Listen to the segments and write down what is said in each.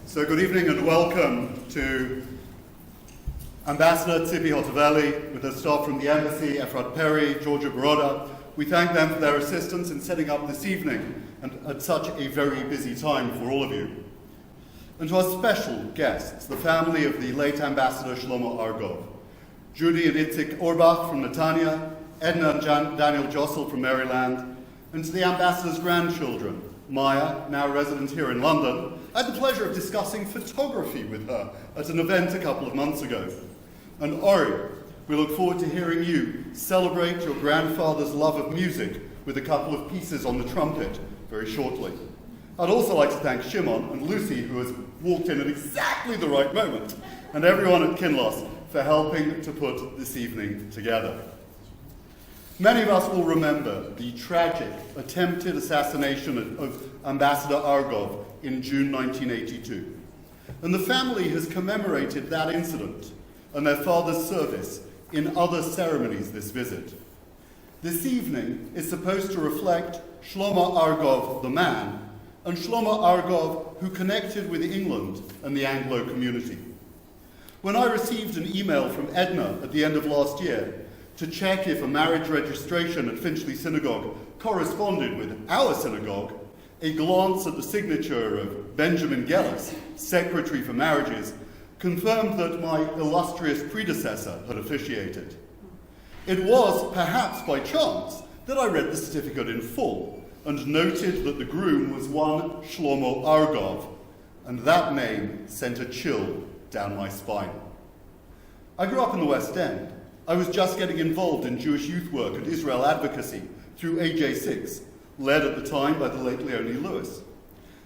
So good evening and welcome to Ambassador Tzipi Hotovely with the staff from the Embassy, Efrat Perry, Georgia Baroda. We thank them for their assistance in setting up this evening and at such a very busy time for all of you. And to our special guests, the family of the late Ambassador Shlomo Argov, Judy and Itzik Orbach from Netanya, Edna and Daniel Jossel from Maryland, and to the Ambassador's grandchildren, Maya, now resident here in London. I had the pleasure of discussing photography with her at an event a couple of months ago. And Ori, we look forward to hearing you celebrate your grandfather's love of music with a couple of pieces on the trumpet very shortly. I'd also like to thank Shimon and Lucy, who has walked in at exactly the right moment, and everyone at Kinloss for helping to put this evening together. Many of us will remember the tragic attempted assassination of Ambassador Argov in June 1982. And the family has commemorated that incident and their father's service in other ceremonies this visit. This evening is supposed to reflect Shlomo Argov, the man, and Shlomo Argov, who connected with England and the Anglo community. When I received an email from Edna at the end of last year to check if a marriage registration at Finchley Synagogue corresponded with our synagogue, a glance at the signature of Benjamin Gellis, Secretary for Marriages, confirmed that my illustrious predecessor had officiated. It was, perhaps by chance, that I read the certificate in full and noted that the groom was one Shlomo Argov, and that name sent a chill down my spine. I grew up in the West End. I was just getting involved in Jewish youth work and Israel advocacy through AJ6, led at the time by the late Leonie Lewis.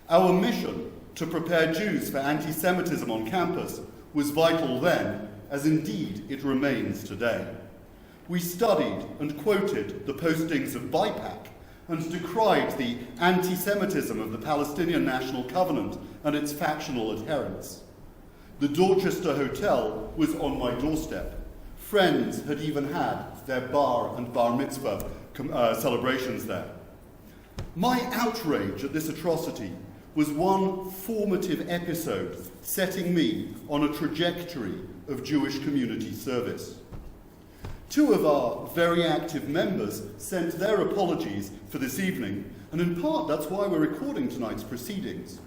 Our mission to prepare Jews for anti-Semitism on campus was vital then, as indeed it remains today. We studied and quoted the postings of BIPAC and decried the anti-Semitism of the Palestinian National Covenant and its factional adherents. The Dorchester Hotel was on my doorstep. Friends had even had their bar and bar mitzvah celebrations there. My outrage at this atrocity was one formative episode setting me on a trajectory of Jewish community service. Two of our very active members sent their apologies for this evening, and in part that's why we're recording tonight's proceedings.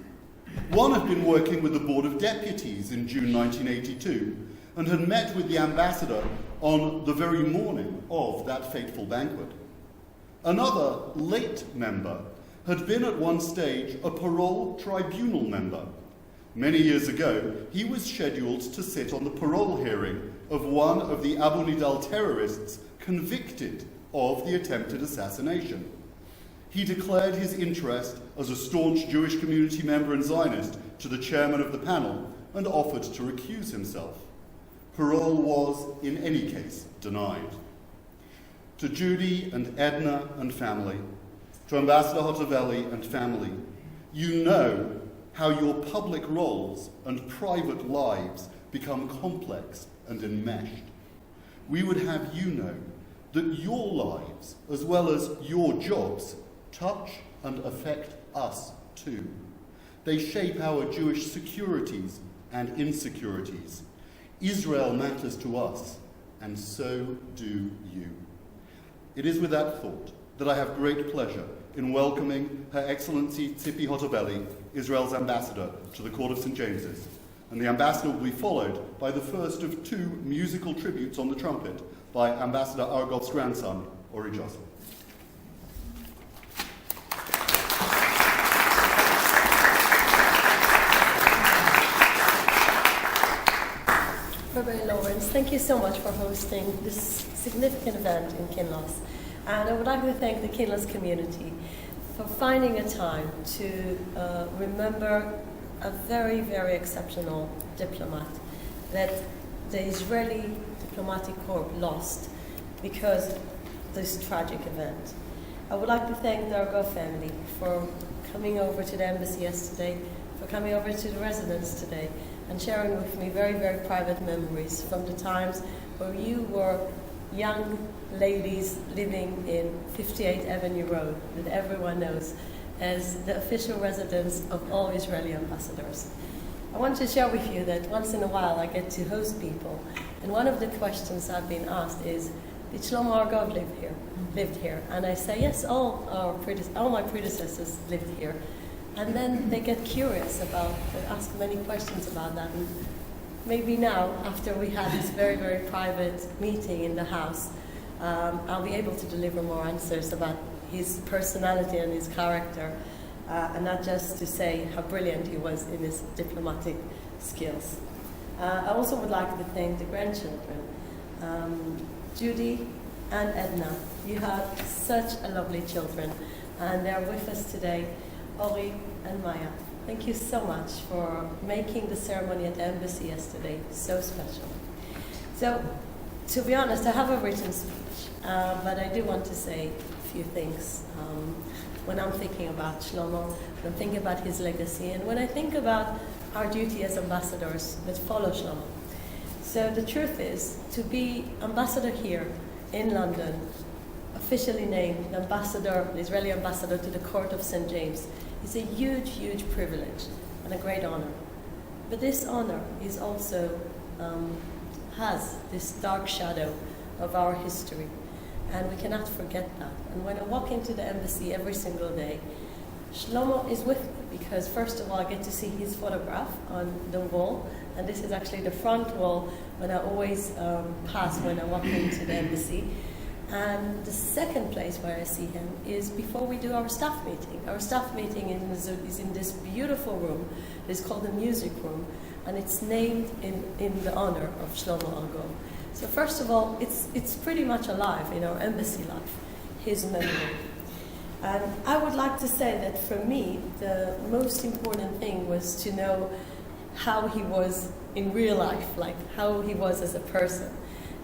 One had been working with the Board of Deputies in June 1982 and had met with the ambassador on the very morning of that fateful banquet. Another late member had been at one stage a parole tribunal member. Many years ago, he was scheduled to sit on the parole hearing of one of the Abu Nidal terrorists convicted of the attempted assassination. He declared his interest as a staunch Jewish community member and Zionist to the chairman of the panel and offered to recuse himself. Parole was, in any case, denied. To Judy and Edna and family, to Ambassador Hotovely and family, you know how your public roles and private lives become complex and enmeshed. We would have you know that your lives, as well as your jobs, touch and affect us too. They shape our Jewish securities and insecurities. Israel matters to us, and so do you. It is with that thought that I have great pleasure in welcoming Her Excellency Tzipi Hotovely, Israel's ambassador, to the Court of St. James's. And the ambassador will be followed by the first of two musical tributes on the trumpet by Ambassador Argov's grandson, Ori Jossel. Rabbi Lawrence, thank you so much for hosting this significant event in Kinloss. And I would like to thank the Kinloss community for finding a time to remember a very, very exceptional diplomat that the Israeli diplomatic corps lost because of this tragic event. I would like to thank the Argov family for coming over to the embassy yesterday, for coming over to the residence today, and sharing with me very, very private memories from the times where you were young ladies living in 58 Avenue Road, that everyone knows as the official residence of all Israeli ambassadors. I want to share with you that once in a while I get to host people, and one of the questions I've been asked is, did Shlomo Argov lived here? And I say, yes, all my predecessors lived here. And then they get curious they ask many questions about that. And maybe now, after we had this very, very private meeting in the house, I'll be able to deliver more answers about his personality and his character, and not just to say how brilliant he was in his diplomatic skills. I also would like to thank the grandchildren, Judy and Edna. You have such a lovely children, and they're with us today, Ori and Maya. Thank you so much for making the ceremony at the embassy yesterday so special. So, to be honest, I have a written speech, but I do want to say a few things. When I'm thinking about Shlomo, when I'm thinking about his legacy, and when I think about our duty as ambassadors that follow Shlomo. So the truth is, to be ambassador here in London, officially named the Israeli ambassador to the court of St. James, is a huge, huge privilege and a great honor. But this honor is also has this dark shadow of our history, and we cannot forget that. And when I walk into the embassy every single day, Shlomo is with me because, first of all, I get to see his photograph on the wall, and this is actually the front wall when I always pass when I walk into the embassy. And the second place where I see him is before we do our staff meeting. Our staff meeting is in this beautiful room. It's called the music room, and it's named in the honor of Shlomo Argov. So first of all, it's pretty much alive in our embassy life, his memory. And I would like to say that for me, the most important thing was to know how he was in real life, like how he was as a person.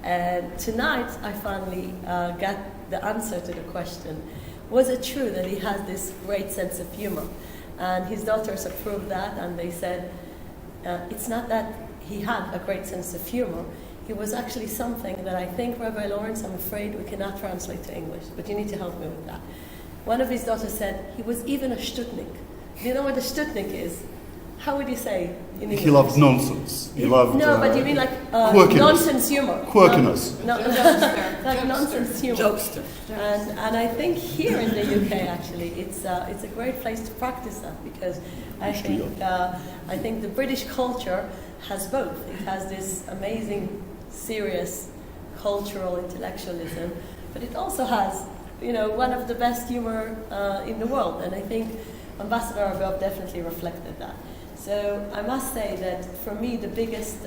And tonight, I finally got the answer to the question. Was it true that he has this great sense of humor? And his daughters approved that, and they said, it's not that he had a great sense of humor. It was actually something that I think, Rabbi Lawrence, I'm afraid we cannot translate to English, but you need to help me with that. One of his daughters said, he was even a shtutnik. Do you know what a shtutnik is? How would you say in English? He loved nonsense. He loved... No, but you mean like nonsense humor. Quirkiness. No, like nonsense humor. Jokester. And I think here in the UK, actually, it's a great place to practice that, because I think the British culture has both. It has this amazing, serious cultural intellectualism, but it also has, one of the best humor in the world. And I think Ambassador Argov definitely reflected that. So I must say that for me, the biggest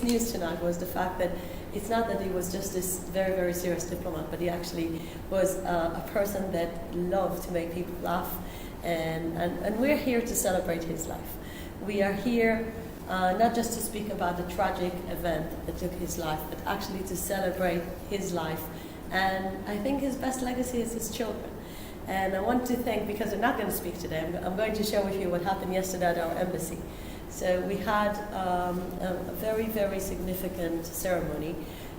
news tonight was the fact that it's not that he was just this very, very serious diplomat, but he actually was a person that loved to make people laugh, and we're here to celebrate his life. We are here not just to speak about the tragic event that took his life, but actually to celebrate his life. And I think his best legacy is his children. And I want to thank, because I'm not going to speak today, I'm going to share with you what happened yesterday at our embassy. So we had a very, very significant ceremony,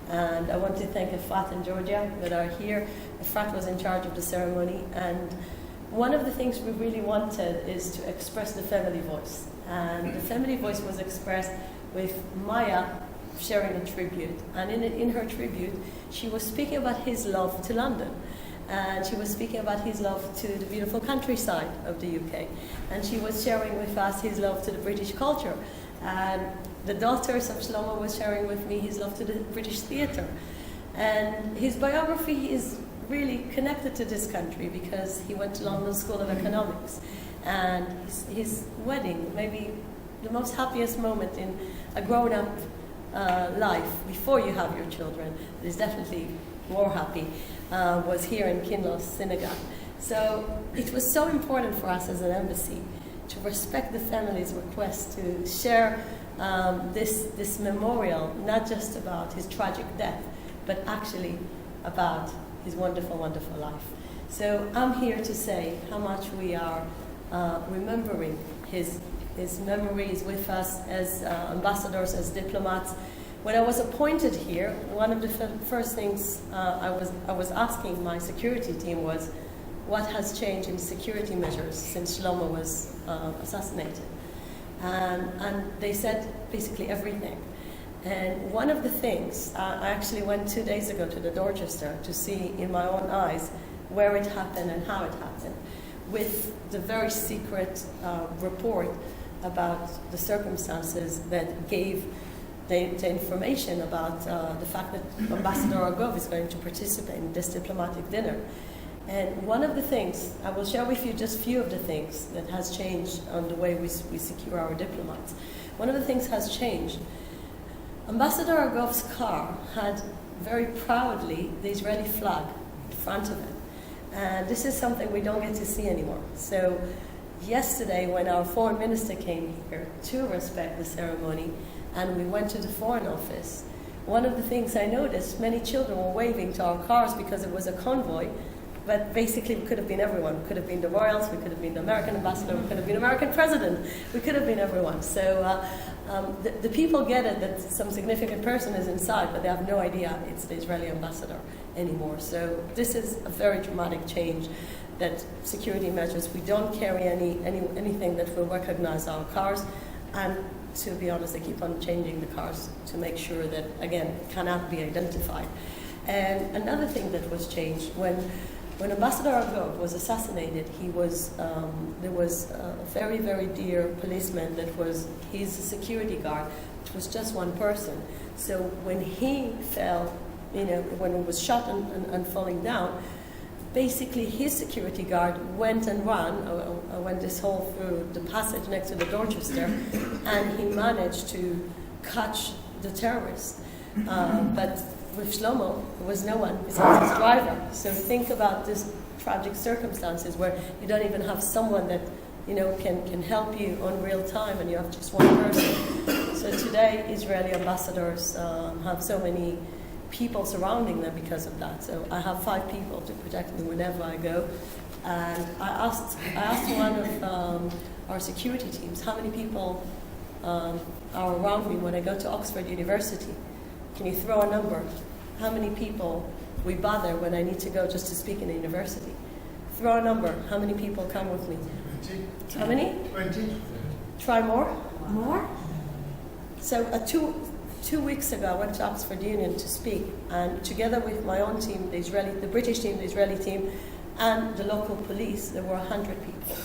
and I want to thank Efrat and Georgia that are here. Efrat was in charge of the ceremony, and one of the things we really wanted is to express the family voice. And the family voice was expressed with Maya sharing a tribute. And in her tribute, she was speaking about his love to London. And she was speaking about his love to the beautiful countryside of the UK. And she was sharing with us his love to the British culture. And the daughters of Shlomo was sharing with me his love to the British theatre. And his biography is really connected to this country because he went to London School of Economics. And his wedding, maybe the most happiest moment in a grown-up life before you have your children, it is definitely more happy, was here in Kinloss Synagogue. So it was so important for us as an embassy to respect the family's request to share this memorial, not just about his tragic death, but actually about his wonderful, wonderful life. So I'm here to say how much we are remembering his memories with us as ambassadors, as diplomats. When I was appointed here, one of the first things I was asking my security team was, what has changed in security measures since Shlomo was assassinated? And they said basically everything. And one of the things, I actually went 2 days ago to the Dorchester to see in my own eyes where it happened and how it happened, with the very secret report about the circumstances that gave the information about the fact that Ambassador Argov is going to participate in this diplomatic dinner. And one of the things, I will share with you just a few of the things that has changed on the way we secure our diplomats. One of the things has changed. Ambassador Argov's car had very proudly the Israeli flag in front of it. And this is something we don't get to see anymore. So yesterday when our foreign minister came here to respect the ceremony and we went to the foreign office, one of the things I noticed, many children were waving to our cars because it was a convoy. But basically, we could have been everyone. We could have been the royals, we could have been the American ambassador, we could have been American president. We could have been everyone. So the people get it that some significant person is inside, but they have no idea it's the Israeli ambassador anymore. So this is a very dramatic change, that security measures, we don't carry anything that will recognize our cars. And to be honest, they keep on changing the cars to make sure that, again, it cannot be identified. And another thing that was changed, when Ambassador Argov was assassinated, there was a very, very dear policeman that was his security guard, which was just one person. So when he fell, when he was shot and falling down, basically his security guard went and went this hole through the passage next to the Dorchester, and he managed to catch the terrorist. But with Shlomo, there was no one besides his driver. So think about this tragic circumstances where you don't even have someone that can help you on real time, and you have just one person. So today, Israeli ambassadors have so many people surrounding them because of that. So I have 5 people to protect me whenever I go. And I asked one of our security teams how many people are around me when I go to Oxford University. Can you throw a number? How many people we bother when I need to go just to speak in a university? Throw a number. How many people come with me? 20. How many? 20. Try more? More? So 2 weeks ago, I went to Oxford Union to speak, and together with my own team, the British team, the Israeli team, and the local police, there were 100 people,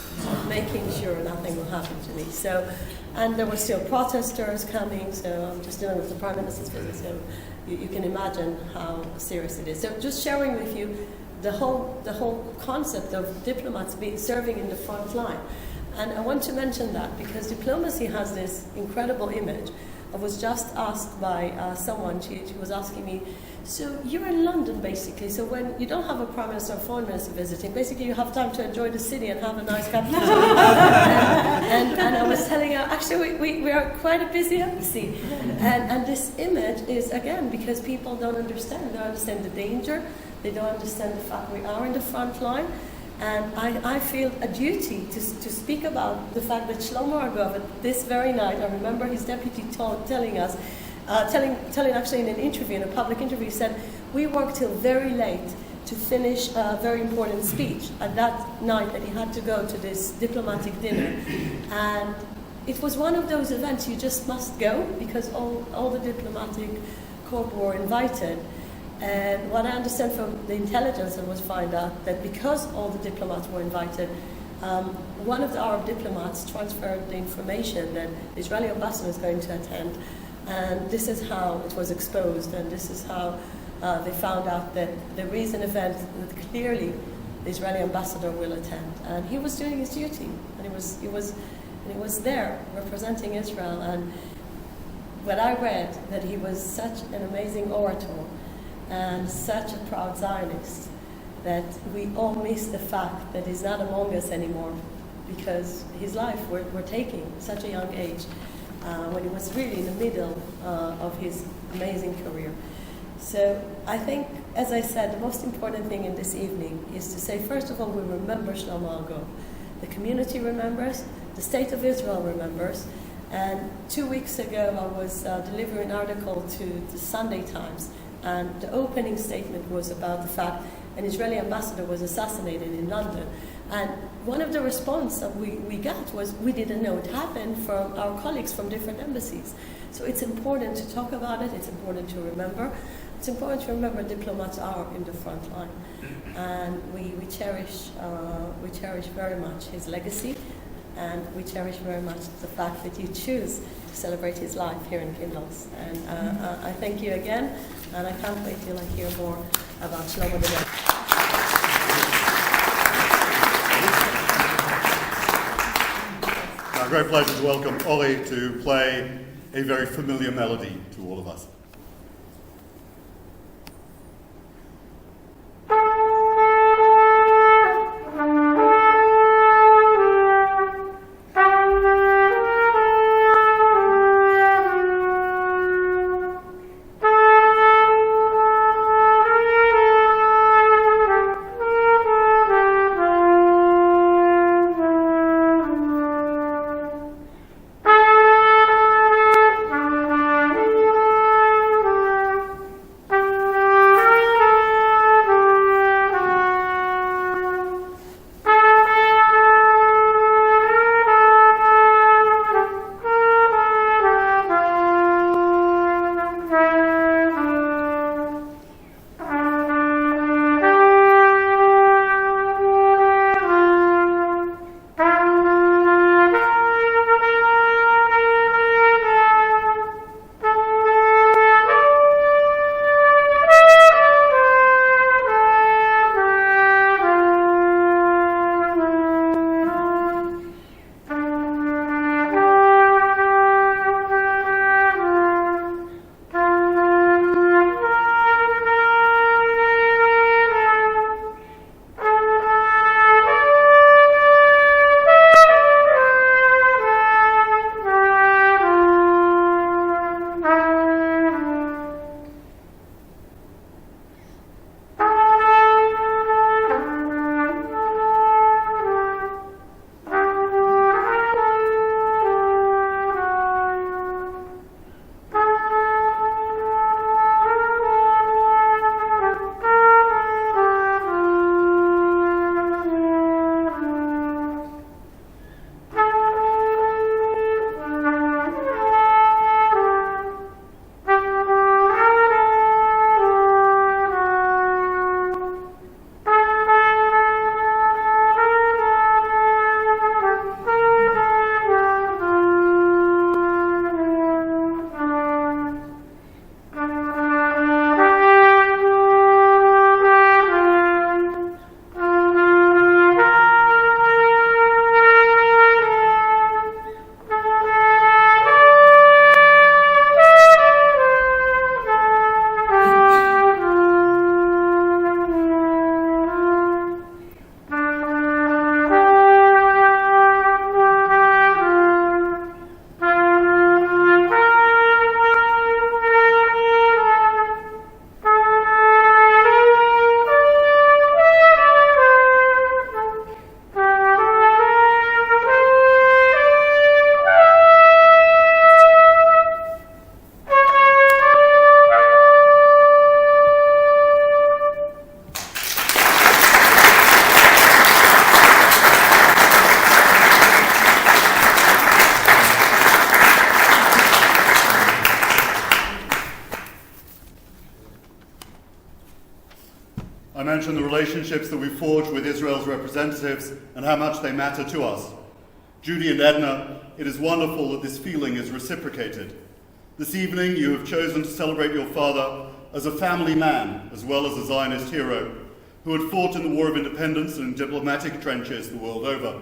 making sure nothing will happen to me. So, and there were still protesters coming, so I'm just dealing with the Prime Minister's visit, so you can imagine how serious it is. So just sharing with you the whole concept of diplomats serving in the front line. And I want to mention that because diplomacy has this incredible image. I was just asked by someone, she was asking me, so you're in London basically, so when you don't have a Prime Minister or Foreign Minister visiting, basically you have time to enjoy the city and have a nice cup of tea. and I was telling her, actually we are quite a busy embassy. And this image is, again, because people don't understand. They don't understand the danger. They don't understand the fact we are in the front line. And I feel a duty to speak about the fact that Shlomo Argov, this very night, I remember his deputy telling us, telling actually in an interview, in a public interview, he said, we worked till very late to finish a very important speech at that night that he had to go to this diplomatic dinner. And it was one of those events you just must go because all the diplomatic corps were invited. And what I understand from the intelligence that was found out that because all the diplomats were invited, one of the Arab diplomats transferred the information that the Israeli ambassador is going to attend. And this is how it was exposed, and this is how they found out that there is an event that clearly the Israeli ambassador will attend. And he was doing his duty, and he was there representing Israel. And when I read that he was such an amazing orator and such a proud Zionist, that we all miss the fact that he's not among us anymore because his life we're taking at such a young age when he was really in the middle of his amazing career. So I think, as I said, the most important thing in this evening is to say, first of all, we remember Shlomo Argov. The community remembers, the State of Israel remembers, and 2 weeks ago I was delivering an article to the Sunday Times, and the opening statement was about the fact an Israeli ambassador was assassinated in London. And one of the response that we got was we didn't know it happened from our colleagues from different embassies. So it's important to talk about it. It's important to remember. It's important to remember diplomats are in the front line, and we cherish very much his legacy, and we cherish very much the fact that you choose to celebrate his life here in Kinloss. And I thank you again, and I can't wait till I hear more about Shlomo today. A great pleasure to welcome Ori to play a very familiar melody to all of us. I mentioned the relationships that we forged with Israel's representatives and how much they matter to us. Judy and Edna, it is wonderful that this feeling is reciprocated. This evening you have chosen to celebrate your father as a family man as well as a Zionist hero who had fought in the War of Independence and in diplomatic trenches the world over.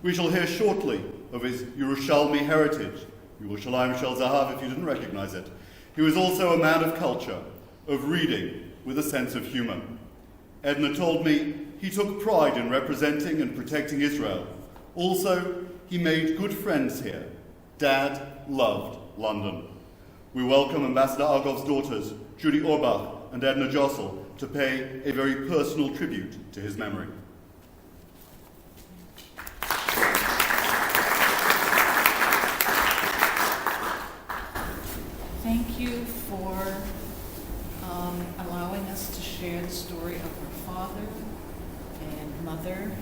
We shall hear shortly of his Yerushalmi heritage, Yerushalayim Shel Zahav if you didn't recognize it. He was also a man of culture, of reading, with a sense of humor. Edna told me he took pride in representing and protecting Israel. Also, he made good friends here. Dad loved London. We welcome Ambassador Argov's daughters, Judy Orbach and Edna Jossel, to pay a very personal tribute to his memory. Thank you for allowing us to share the story of her father and mother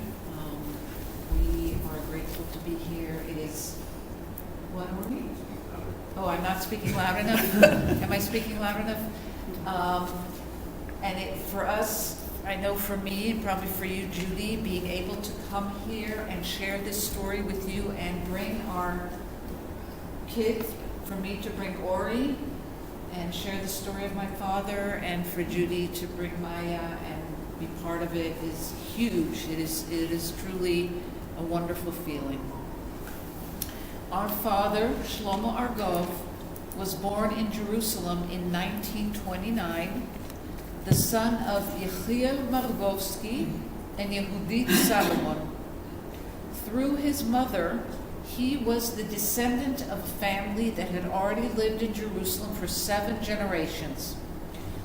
to be here. It is, what are we? Oh, I'm not speaking loud enough? Am I speaking loud enough? For us, I know for me and probably for you, Judy, being able to come here and share this story with you and bring our kids, for me to bring Ori and share the story of my father, and for Judy to bring Maya and be part of it is huge. It is truly a wonderful feeling. Our father, Shlomo Argov, was born in Jerusalem in 1929, the son of Yechiel Margovsky and Yehudit Salomon. Through his mother, he was the descendant of a family that had already lived in Jerusalem for 7 generations,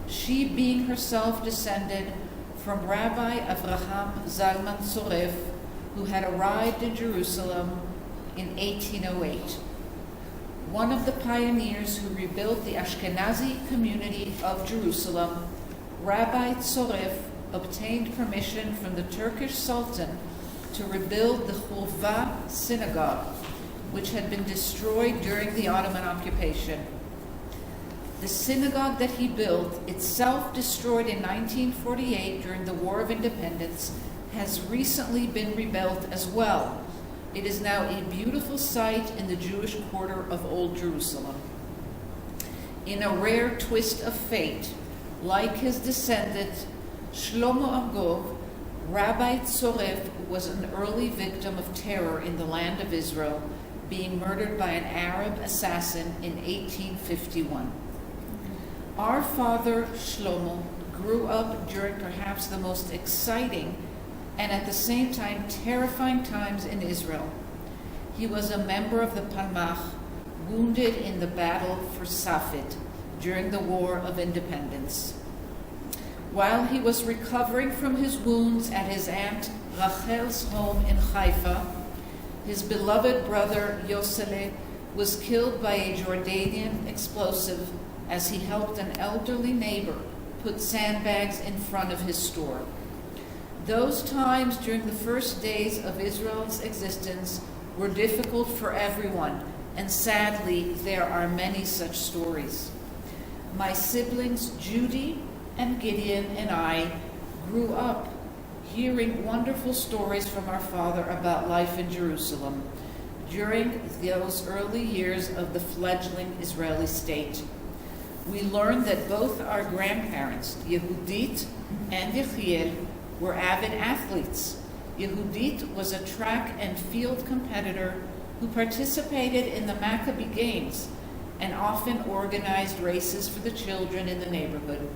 she being herself descended from Rabbi Avraham Zalman Tzorev, who had arrived in Jerusalem in 1808. One of the pioneers who rebuilt the Ashkenazi community of Jerusalem, Rabbi Tzorev obtained permission from the Turkish Sultan to rebuild the Chava synagogue, which had been destroyed during the Ottoman occupation. The synagogue that he built, itself destroyed in 1948 during the War of Independence, has recently been rebuilt as well. It is now a beautiful site in the Jewish quarter of Old Jerusalem. In a rare twist of fate, like his descendant, Shlomo Argov, Rabbi Tzorev was an early victim of terror in the land of Israel, being murdered by an Arab assassin in 1851. Our father, Shlomo, grew up during perhaps the most exciting and at the same time terrifying times in Israel. He was a member of the Palmach, wounded in the battle for Safed during the War of Independence. While he was recovering from his wounds at his aunt Rachel's home in Haifa, his beloved brother Yosele was killed by a Jordanian explosive as he helped an elderly neighbor put sandbags in front of his store. Those times during the first days of Israel's existence were difficult for everyone, and sadly, there are many such stories. My siblings Judy and Gideon and I grew up hearing wonderful stories from our father about life in Jerusalem during those early years of the fledgling Israeli state. We learned that both our grandparents, Yehudit and Yechiel, were avid athletes. Yehudit was a track and field competitor who participated in the Maccabee Games and often organized races for the children in the neighborhood.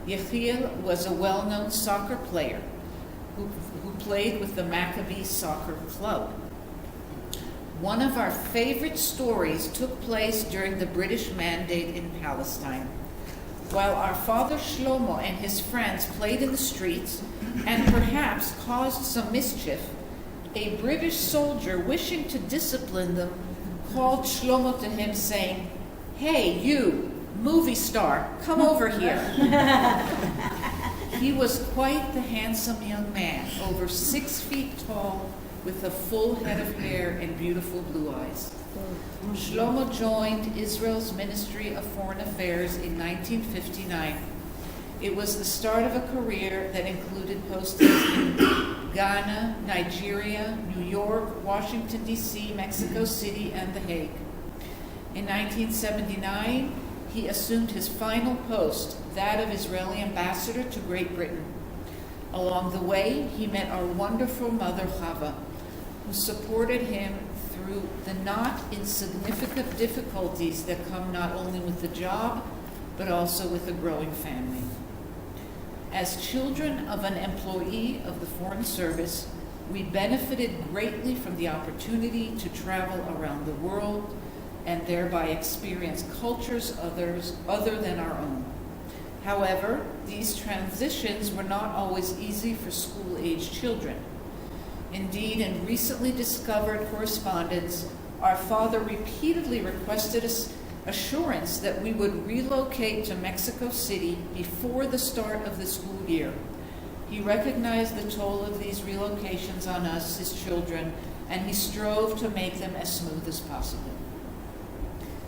Yechiel was a well-known soccer player who played with the Maccabee Soccer Club. One of our favorite stories took place during the British Mandate in Palestine. While our father Shlomo and his friends played in the streets and perhaps caused some mischief, a British soldier wishing to discipline them called Shlomo to him saying, "Hey, you, movie star, come over here." He was quite the handsome young man, over 6 feet tall, with a full head of hair and beautiful blue eyes. Shlomo joined Israel's Ministry of Foreign Affairs in 1959. It was the start of a career that included postings in Ghana, Nigeria, New York, Washington, D.C., Mexico City, and The Hague. In 1979, he assumed his final post, that of Israeli ambassador to Great Britain. Along the way, he met our wonderful mother, Chava, who supported him through the not insignificant difficulties that come not only with the job, but also with a growing family. As children of an employee of the Foreign Service, we benefited greatly from the opportunity to travel around the world and thereby experience cultures other than our own. However, these transitions were not always easy for school-age children. Indeed, in recently discovered correspondence, our father repeatedly requested assurance that we would relocate to Mexico City before the start of the school year. He recognized the toll of these relocations on us, his children, and he strove to make them as smooth as possible.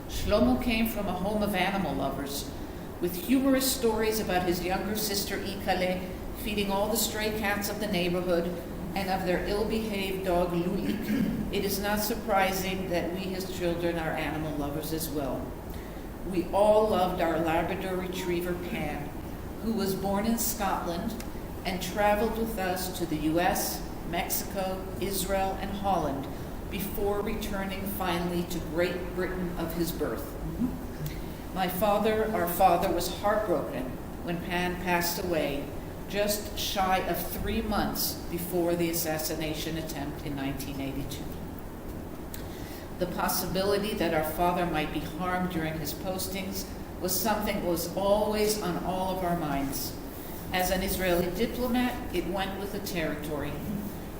Shlomo came from a home of animal lovers, with humorous stories about his younger sister Ikale feeding all the stray cats of the neighborhood and of their ill-behaved dog Lulik. It is not surprising that we, his children, are animal lovers as well. We all loved our Labrador Retriever Pan, who was born in Scotland and traveled with us to the US, Mexico, Israel, and Holland before returning finally to Great Britain of his birth. Our father was heartbroken when Pan passed away, just shy of 3 months before the assassination attempt in 1982. The possibility that our father might be harmed during his postings was something that was always on all of our minds. As an Israeli diplomat, it went with the territory.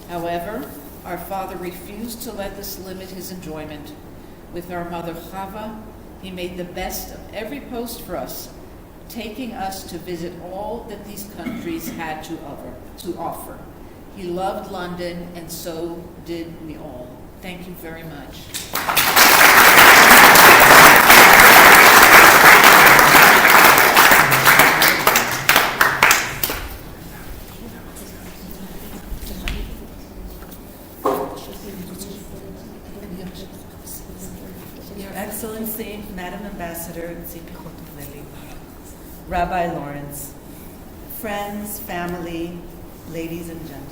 However, our father refused to let this limit his enjoyment. With our mother Chava, he made the best of every post for us, taking us to visit all that these countries had to offer. He loved London, and so did we all. Thank you very much. Your Excellency, Madam Ambassador Tzipi Hotovely, Rabbi Lawrence, friends, family, ladies and gentlemen.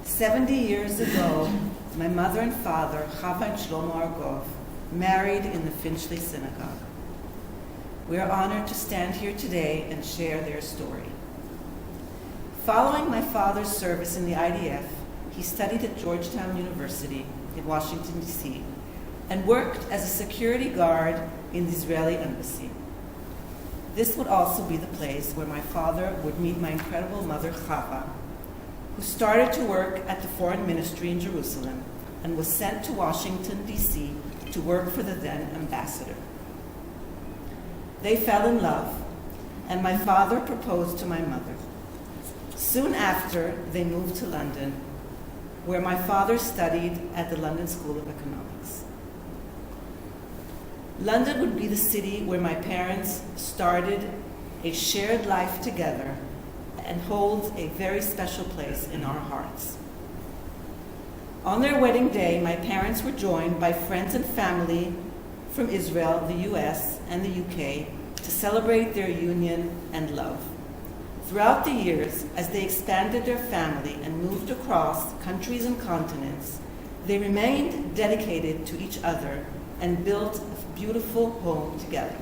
70 years ago, my mother and father, Chava and Shlomo Argov, married in the Finchley Synagogue. We are honored to stand here today and share their story. Following my father's service in the IDF, he studied at Georgetown University in Washington, D.C., and worked as a security guard in the Israeli embassy. This would also be the place where my father would meet my incredible mother, Chava, who started to work at the Foreign Ministry in Jerusalem and was sent to Washington, D.C. to work for the then ambassador. They fell in love, and my father proposed to my mother. Soon after, they moved to London, where my father studied at the London School of Economics. London would be the city where my parents started a shared life together and holds a very special place in our hearts. On their wedding day, my parents were joined by friends and family from Israel, the US, and the UK to celebrate their union and love. Throughout the years, as they expanded their family and moved across countries and continents, they remained dedicated to each other and built a beautiful home together.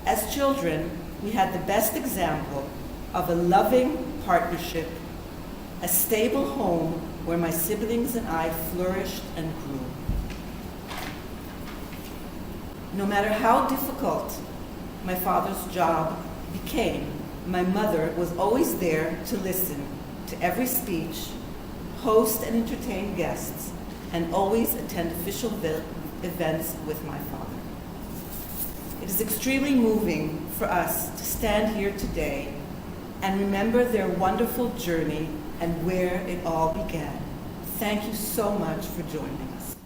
As children, we had the best example of a loving partnership, a stable home where my siblings and I flourished and grew. No matter how difficult my father's job became, my mother was always there to listen to every speech, host and entertain guests, and always attend official events with my father. It is extremely moving for us to stand here today and remember their wonderful journey and where it all began. Thank you so much for joining us.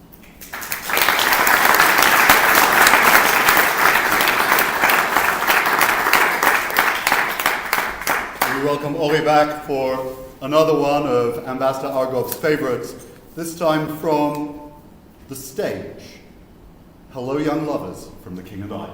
We welcome Ori back for another one of Ambassador Argov's favorites, this time from the stage. Hello, young lovers from the King and I.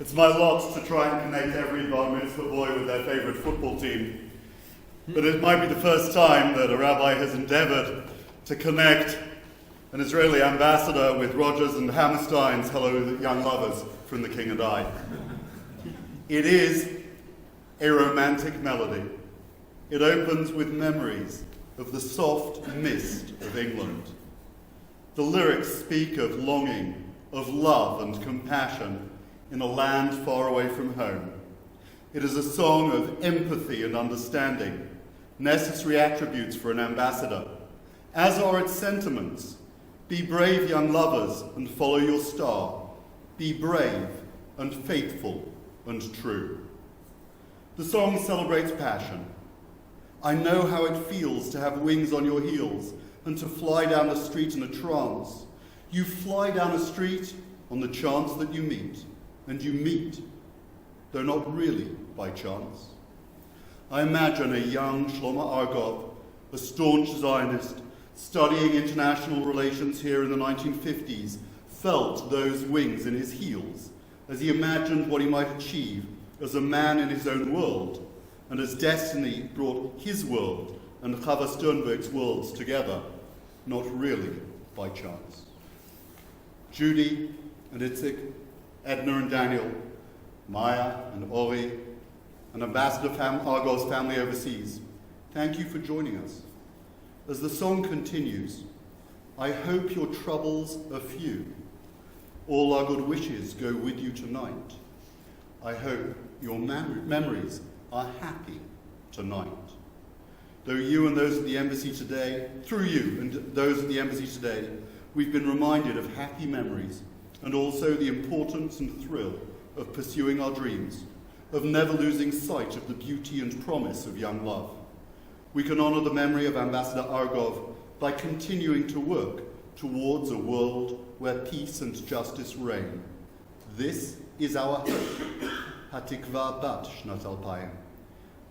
It's my lot to try and connect every bar mitzvah boy with their favorite football team. But it might be the first time that a rabbi has endeavored to connect an Israeli ambassador with Rodgers and Hammerstein's Hello Young Lovers from The King and I. It is a romantic melody. It opens with memories of the soft mist of England. The lyrics speak of longing, of love and compassion in a land far away from home. It is a song of empathy and understanding, necessary attributes for an ambassador, as are its sentiments. Be brave, young lovers, and follow your star. Be brave and faithful and true. The song celebrates passion. I know how it feels to have wings on your heels and to fly down the street in a trance. You fly down a street on the chance that you meet, and you meet, though not really by chance. I imagine a young Shlomo Argov, a staunch Zionist, studying international relations here in the 1950s, felt those wings in his heels as he imagined what he might achieve as a man in his own world, and as destiny brought his world and Chava Sternberg's worlds together, not really by chance. Judy and Itzik, Edna and Daniel, Maya and Ori, and Ambassador Argov's family overseas, thank you for joining us. As the song continues, I hope your troubles are few. All our good wishes go with you tonight. I hope your memories are happy tonight. Though you and those at the embassy today, through you and those at the embassy today, we've been reminded of happy memories and also the importance and thrill of pursuing our dreams, of never losing sight of the beauty and promise of young love. We can honor the memory of Ambassador Argov by continuing to work towards a world where peace and justice reign. This is our hope. Hatikva bat shnat alpayim.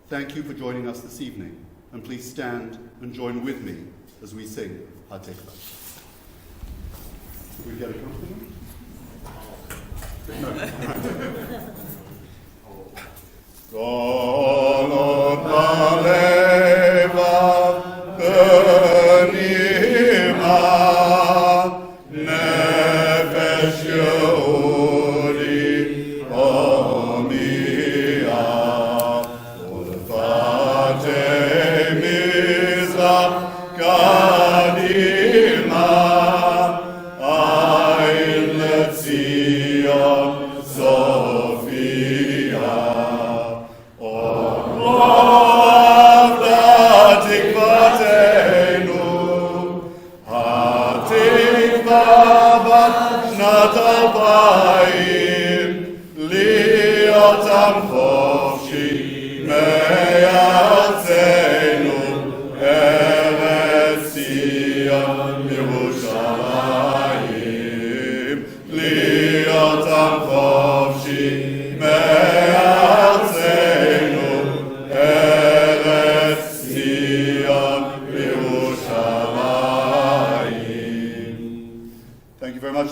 Thank you for joining us this evening, and please stand and join with me as we sing Hatikva. Should we get a compliment? Golot balevav benima nefesh Yehudi omiyah ulfatei mizrach kadima ayin letzion Sophia.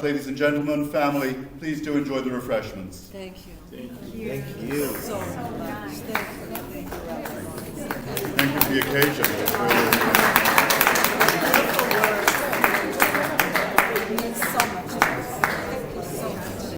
Ladies and gentlemen, family, please do enjoy the refreshments. Thank you. Thank you. So nice. Thank you. Thank you for the occasion.